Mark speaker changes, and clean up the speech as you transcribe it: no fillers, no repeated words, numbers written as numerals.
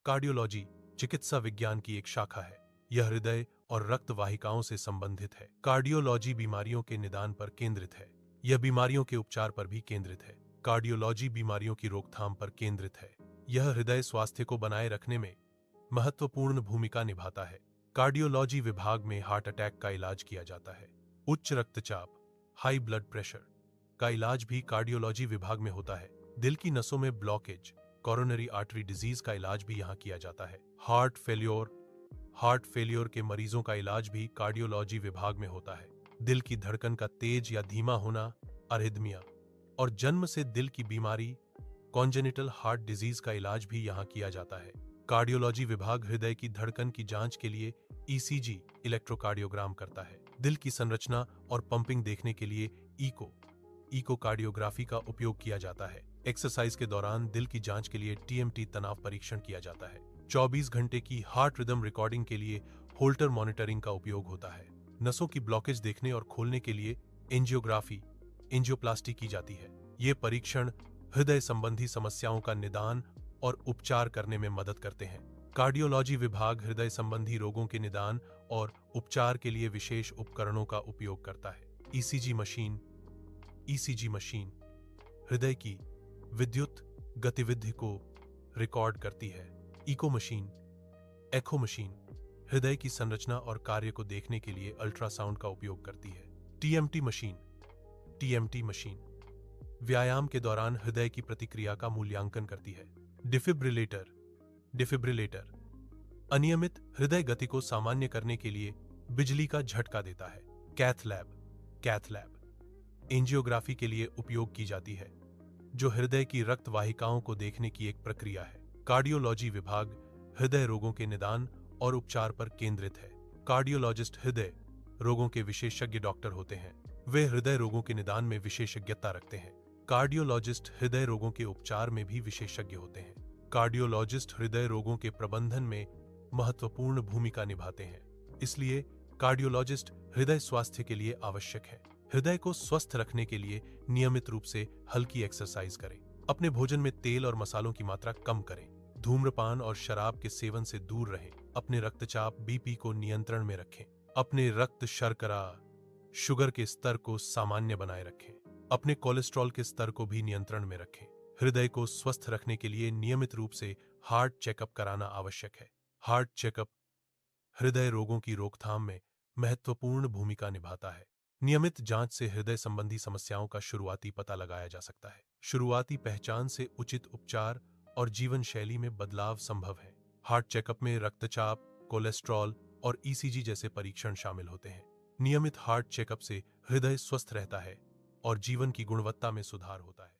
Speaker 1: Cardiology चिकित्सा विज्ञान की एक शाखा है। यह हृदय और रक्त वाहिकाओं से संबंधित है। कार्डियोलॉजी बीमारियों के निदान पर केंद्रित है। यह बीमारियों के उपचार पर भी केंद्रित है। कार्डियोलॉजी बीमारियों की रोकथाम पर केंद्रित है। यह हृदय स्वास्थ्य को बनाए रखने में महत्वपूर्ण भूमिका निभाता है। कार्डियोलॉजी विभाग में हार्ट अटैक का इलाज किया जाता है। उच्च रक्तचाप हाई ब्लड प्रेशर का इलाज भी कार्डियोलॉजी विभाग में होता है। दिल की नसों में ब्लॉकेज कोरोनरी आर्टरी डिजीज का इलाज भी यहाँ किया जाता है। हार्ट फेलियोर के मरीजों का इलाज भी कार्डियोलॉजी विभाग में होता है। दिल की धड़कन का तेज या धीमा होना अरिथमिया और जन्म से दिल की बीमारी कॉन्जेनिटल हार्ट डिजीज का इलाज भी यहाँ किया जाता है। कार्डियोलॉजी विभाग हृदय की धड़कन की जांच के लिए ईसीजी इलेक्ट्रोकार्डियोग्राम करता है। दिल की संरचना और पंपिंग देखने के लिए इकोकार्डियोग्राफी का उपयोग किया जाता है। एक्सरसाइज के दौरान दिल की जांच के लिए टीएमटी तनाव परीक्षण किया जाता है। 24 घंटे की हार्ट रिदम रिकॉर्डिंग के लिए होल्टर मॉनिटरिंग का उपयोग होता है। नसों की ब्लॉकेज देखने और खोलने के लिए एंजियोप्लास्टी की जाती है। ये परीक्षण हृदय संबंधी समस्याओं का निदान और उपचार करने में मदद करते हैं। कार्डियोलॉजी विभाग हृदय संबंधी रोगों के निदान और उपचार के लिए विशेष उपकरणों का उपयोग करता है। ईसीजी मशीन हृदय की विद्युत गतिविधि को रिकॉर्ड करती है। एको मशीन हृदय की संरचना और कार्य को देखने के लिए अल्ट्रासाउंड का उपयोग करती है। टीएमटी मशीन व्यायाम के दौरान हृदय की प्रतिक्रिया का मूल्यांकन करती है। डिफिब्रिलेटर अनियमित हृदय गति को सामान्य करने के लिए बिजली का झटका देता है। कैथ लैब एंजियोग्राफी के लिए उपयोग की जाती है, जो हृदय की रक्त वाहिकाओं को देखने की एक प्रक्रिया है। कार्डियोलॉजी विभाग हृदय रोगों के निदान और उपचार पर केंद्रित है। कार्डियोलॉजिस्ट हृदय रोगों के विशेषज्ञ डॉक्टर होते हैं। वे हृदय रोगों के निदान में विशेषज्ञता रखते हैं। कार्डियोलॉजिस्ट हृदय रोगों के उपचार में भी विशेषज्ञ होते हैं। कार्डियोलॉजिस्ट हृदय रोगों के प्रबंधन में महत्वपूर्ण भूमिका निभाते हैं। इसलिए कार्डियोलॉजिस्ट हृदय स्वास्थ्य के लिए आवश्यक है। हृदय को स्वस्थ रखने के लिए नियमित रूप से हल्की एक्सरसाइज करें। अपने भोजन में तेल और मसालों की मात्रा कम करें। धूम्रपान और शराब के सेवन से दूर रहें। अपने रक्तचाप बीपी को नियंत्रण में रखें। अपने रक्त शर्करा शुगर के स्तर को सामान्य बनाए रखें। अपने कोलेस्ट्रॉल के स्तर को भी नियंत्रण में रखें। हृदय को स्वस्थ रखने के लिए नियमित रूप से हार्ट चेकअप कराना आवश्यक है। हार्ट चेकअप हृदय रोगों की रोकथाम में महत्वपूर्ण भूमिका निभाता है। नियमित जांच से हृदय संबंधी समस्याओं का शुरुआती पता लगाया जा सकता है। शुरुआती पहचान से उचित उपचार और जीवन शैली में बदलाव संभव है। हार्ट चेकअप में रक्तचाप, कोलेस्ट्रॉल और ईसीजी जैसे परीक्षण शामिल होते हैं। नियमित हार्ट चेकअप से हृदय स्वस्थ रहता है और जीवन की गुणवत्ता में सुधार होता है।